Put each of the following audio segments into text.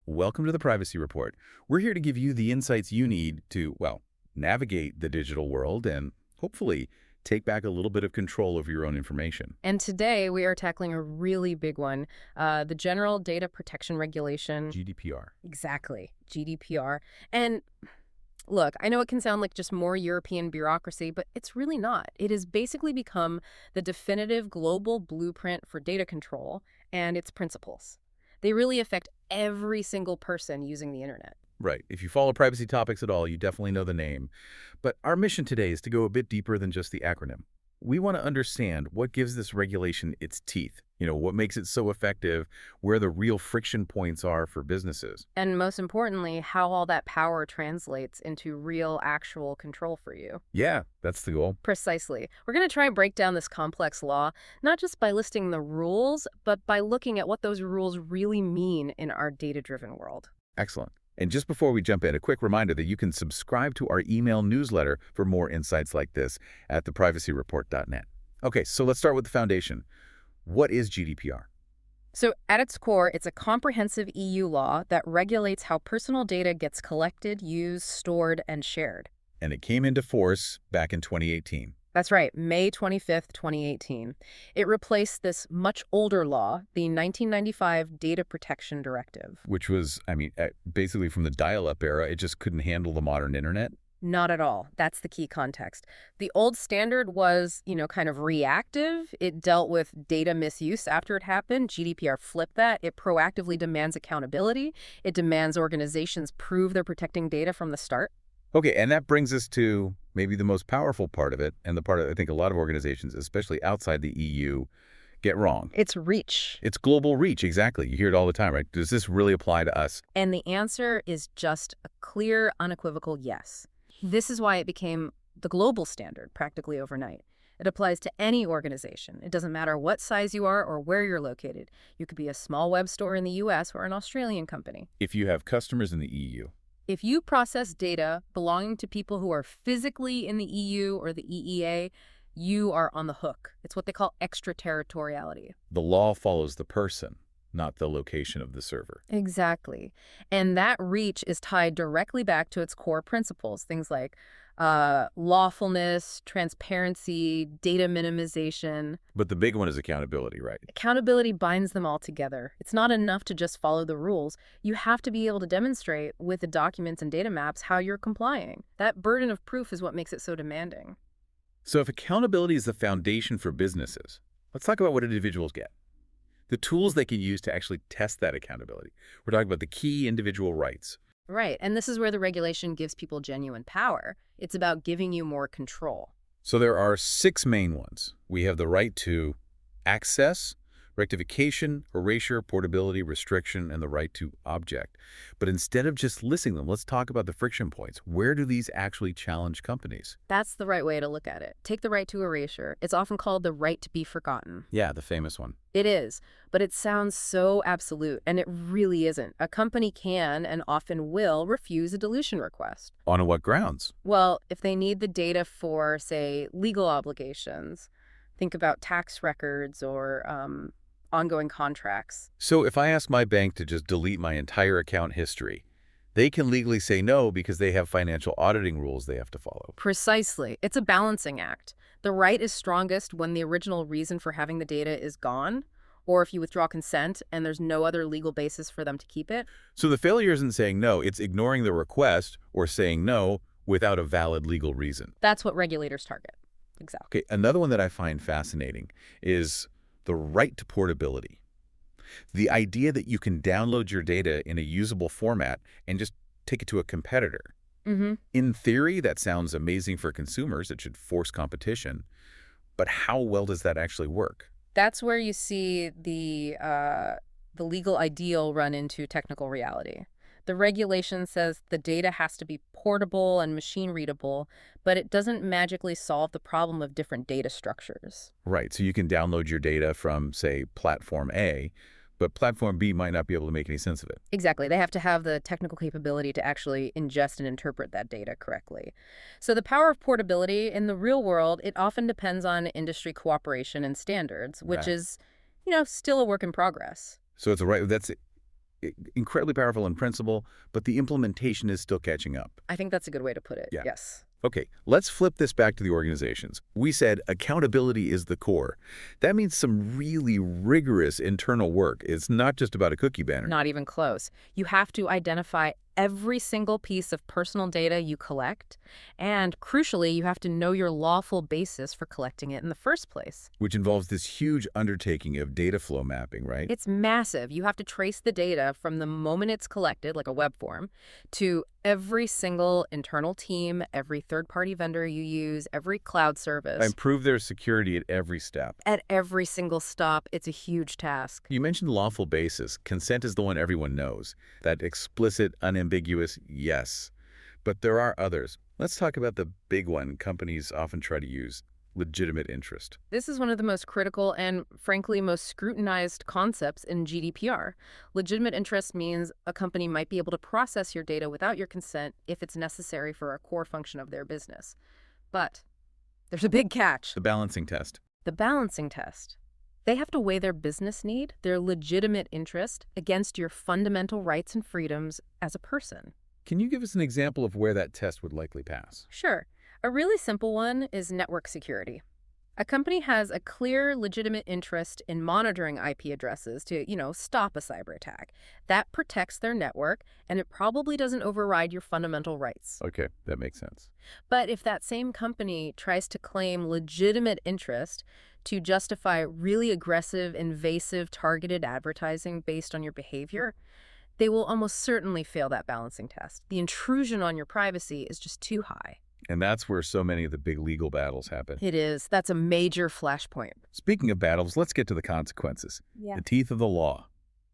Welcome to the Privacy Report. We're here to give you the insights you need to, well, navigate the digital world and hopefully take back a little bit of control over your own information. And today we are tackling a really big one, the General Data Protection Regulation. GDPR. Exactly, GDPR. And look, I know it can sound like just more European bureaucracy, but it's really not. It has basically become the definitive global blueprint for data control and its principles. They really affect every single person using the internet. Right. If you follow privacy topics at all, you definitely know the name. But our mission today is to go a bit deeper than just the acronym. We want to understand what gives this regulation its teeth. What makes it so effective, where the real friction points are for businesses. And most importantly, how all that power translates into real, actual control for you. Yeah, that's the goal. Precisely. We're going to try and break down this complex law, not just by listing the rules, but by looking at what those rules really mean in our data-driven world. Excellent. And just before we jump in, a quick reminder that you can subscribe to our email newsletter for more insights like this at theprivacyreport.net. Okay, so let's start with the foundation. What is GDPR? So at its core, it's a comprehensive EU law that regulates how personal data gets collected, used, stored, and shared. And it came into force back in 2018. That's right, May 25th, 2018. It replaced this much older law, the 1995 Data Protection Directive. Which was, basically from the dial-up era, it just couldn't handle the modern internet. Not at all. That's the key context. The old standard was, kind of reactive. It dealt with data misuse after it happened. GDPR flipped that. It proactively demands accountability. It demands organizations prove they're protecting data from the start. Okay, and that brings us to maybe the most powerful part of it, and the part I think a lot of organizations, especially outside the EU, get wrong. It's reach. It's global reach, exactly. You hear it all the time, right? Does this really apply to us? And the answer is just a clear, unequivocal yes. This is why it became the global standard practically overnight. It applies to any organization. It doesn't matter what size you are or where you're located. You could be a small web store in the US or an Australian company. If you have customers in the EU. If you process data belonging to people who are physically in the EU or the EEA, you are on the hook. It's what they call extraterritoriality. The law follows the person, not the location of the server. Exactly. And that reach is tied directly back to its core principles, things like lawfulness, transparency, data minimization. But the big one is accountability, right? Accountability binds them all together. It's not enough to just follow the rules. You have to be able to demonstrate with the documents and data maps how you're complying. That burden of proof is what makes it so demanding. So if accountability is the foundation for businesses, let's talk about what individuals get. The tools they can use to actually test that accountability. We're talking about the key individual rights. Right, and this is where the regulation gives people genuine power. It's about giving you more control. So there are 6 main ones. We have the right to access, rectification, erasure, portability, restriction, and the right to object. But instead of just listing them, let's talk about the friction points. Where do these actually challenge companies? That's the right way to look at it. Take the right to erasure. It's often called the right to be forgotten. Yeah, the famous one. It is, but it sounds so absolute, and it really isn't. A company can and often will refuse a deletion request. On what grounds? Well, if they need the data for, say, legal obligations, think about tax records or ongoing contracts. So if I ask my bank to just delete my entire account history, they can legally say no because they have financial auditing rules they have to follow. Precisely. It's a balancing act. The right is strongest when the original reason for having the data is gone, or if you withdraw consent and there's no other legal basis for them to keep it. So the failure isn't saying no, it's ignoring the request or saying no without a valid legal reason. That's what regulators target. Exactly. Okay, another one that I find fascinating is the right to portability. The idea that you can download your data in a usable format and just take it to a competitor. In theory, that sounds amazing for consumers. It should force competition. But how well does that actually work? That's where you see the legal ideal run into technical reality. The regulation says the data has to be portable and machine readable, but it doesn't magically solve the problem of different data structures. Right, so you can download your data from, say, platform A, but platform B might not be able to make any sense of it. Exactly. They have to have the technical capability to actually ingest and interpret that data correctly. So the power of portability in the real world, it often depends on industry cooperation and standards, which Right. is, still a work in progress. So it's a right, that's incredibly powerful in principle, but the implementation is still catching up. I think that's a good way to put it. Yeah. Yes. Okay, let's flip this back to the organizations. We said accountability is the core. That means some really rigorous internal work. It's not just about a cookie banner. Not even close. You have to identify every single piece of personal data you collect, and crucially, you have to know your lawful basis for collecting it in the first place. Which involves this huge undertaking of data flow mapping, right? It's massive. You have to trace the data from the moment it's collected, like a web form, to every single internal team, every third-party vendor you use, every cloud service. And prove their security at every step. At every single stop, it's a huge task. You mentioned lawful basis. Consent is the one everyone knows. That explicit, unambiguous yes. But there are others. Let's talk about the big one companies often try to use, legitimate interest. This is one of the most critical and, frankly, most scrutinized concepts in GDPR. Legitimate interest means a company might be able to process your data without your consent if it's necessary for a core function of their business. But there's a big catch. The balancing test. The balancing test. They have to weigh their business need, their legitimate interest, against your fundamental rights and freedoms as a person. Can you give us an example of where that test would likely pass? Sure. A really simple one is network security. A company has a clear, legitimate interest in monitoring IP addresses to, stop a cyber attack. That protects their network, and it probably doesn't override your fundamental rights. Okay, that makes sense. But if that same company tries to claim legitimate interest to justify really aggressive, invasive, targeted advertising based on your behavior, they will almost certainly fail that balancing test. The intrusion on your privacy is just too high. And that's where so many of the big legal battles happen. It is. That's a major flashpoint. Speaking of battles, let's get to the consequences. Yeah. The teeth of the law.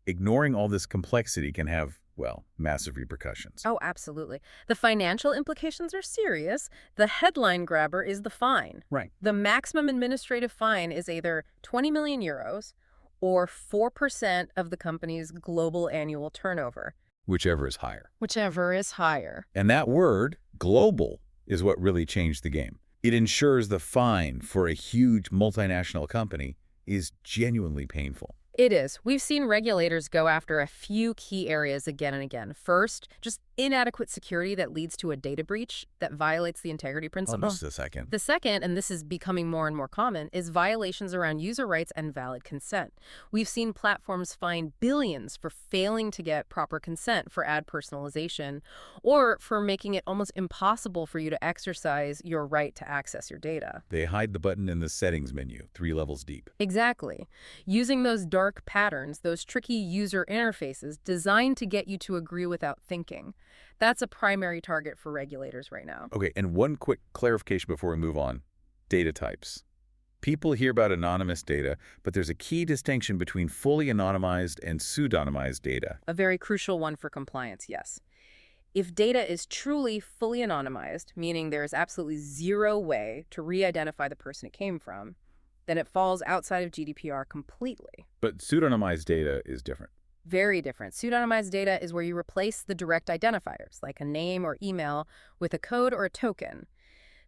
Ignoring all this complexity can have, well, massive repercussions. Oh, absolutely. The financial implications are serious. The headline grabber is the fine. Right. The maximum administrative fine is either 20 million euros or 4% of the company's global annual turnover. Whichever is higher. Whichever is higher. And that word, global, is what really changed the game. It ensures the fine for a huge multinational company is genuinely painful. It is. We've seen regulators go after a few key areas again and again. First, just inadequate security that leads to a data breach that violates the integrity principle. Just a second. The second, and this is becoming more and more common, is violations around user rights and valid consent. We've seen platforms fine billions for failing to get proper consent for ad personalization or for making it almost impossible for you to exercise your right to access your data. They hide the button in the settings menu, 3 levels deep. Exactly. Using those dark patterns, those tricky user interfaces designed to get you to agree without thinking. That's a primary target for regulators right now. Okay, and one quick clarification before we move on. Data types. People hear about anonymous data, but there's a key distinction between fully anonymized and pseudonymized data. A very crucial one for compliance, yes. If data is truly fully anonymized, meaning there is absolutely zero way to re-identify the person it came from, then it falls outside of GDPR completely. But pseudonymized data is different. Very different. Pseudonymized data is where you replace the direct identifiers, like a name or email, with a code or a token.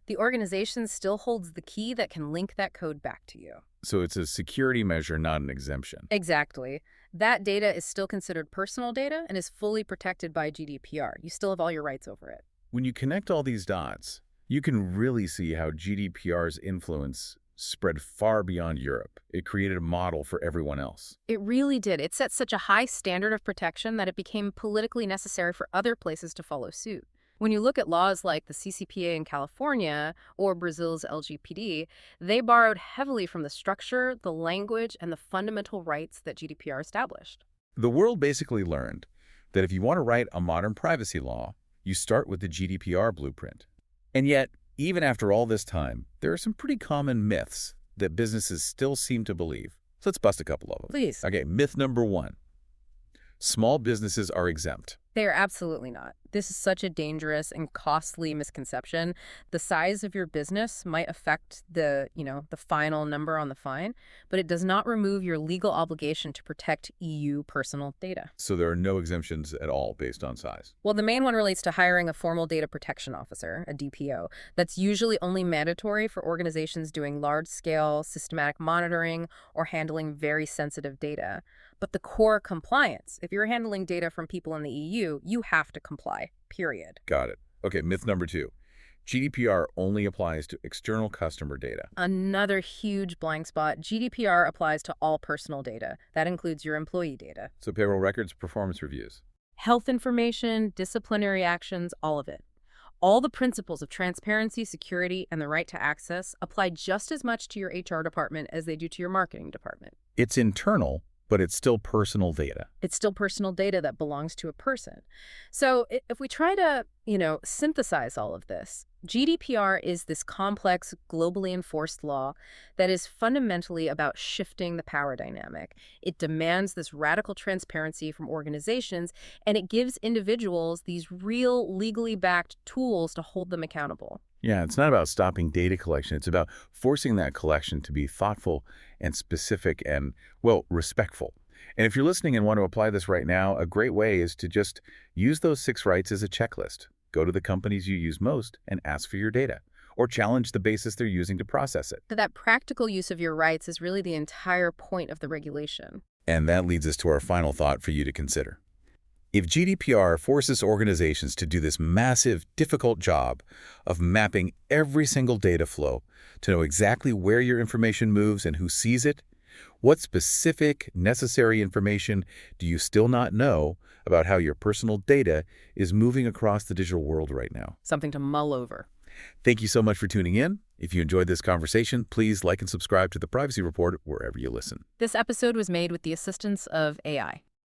The organization still holds the key that can link that code back to you. So it's a security measure, not an exemption. Exactly. That data is still considered personal data and is fully protected by GDPR. You still have all your rights over it. When you connect all these dots, you can really see how GDPR's influence spread far beyond Europe. It created a model for everyone else. It really did. It set such a high standard of protection that it became politically necessary for other places to follow suit. When you look at laws like the CCPA in California or Brazil's LGPD, they borrowed heavily from the structure, the language, and the fundamental rights that GDPR established. The world basically learned that if you want to write a modern privacy law, you start with the GDPR blueprint. And yet, even after all this time, there are some pretty common myths that businesses still seem to believe. So let's bust a couple of them. Please. Okay, myth number 1. Small businesses are exempt. They are absolutely not. This is such a dangerous and costly misconception. The size of your business might affect the final number on the fine, but it does not remove your legal obligation to protect EU personal data. So there are no exemptions at all based on size. Well, the main one relates to hiring a formal data protection officer, a DPO. That's usually only mandatory for organizations doing large-scale systematic monitoring or handling very sensitive data. But the core compliance, if you're handling data from people in the EU, you have to comply, period. Got it. Okay, myth number 2. GDPR only applies to external customer data. Another huge blind spot, GDPR applies to all personal data. That includes your employee data. So payroll records, performance reviews. Health information, disciplinary actions, all of it. All the principles of transparency, security, and the right to access apply just as much to your HR department as they do to your marketing department. It's internal, but it's still personal data. It's still personal data that belongs to a person. So if we try to, synthesize all of this, GDPR is this complex, globally enforced law that is fundamentally about shifting the power dynamic. It demands this radical transparency from organizations, and it gives individuals these real, legally backed tools to hold them accountable. Yeah, it's not about stopping data collection. It's about forcing that collection to be thoughtful and specific and, well, respectful. And if you're listening and want to apply this right now, a great way is to just use those 6 rights as a checklist. Go to the companies you use most and ask for your data, or challenge the basis they're using to process it. That practical use of your rights is really the entire point of the regulation. And that leads us to our final thought for you to consider. If GDPR forces organizations to do this massive, difficult job of mapping every single data flow to know exactly where your information moves and who sees it, what specific, necessary information do you still not know about how your personal data is moving across the digital world right now? Something to mull over. Thank you so much for tuning in. If you enjoyed this conversation, please like and subscribe to The Privacy Report wherever you listen. This episode was made with the assistance of AI.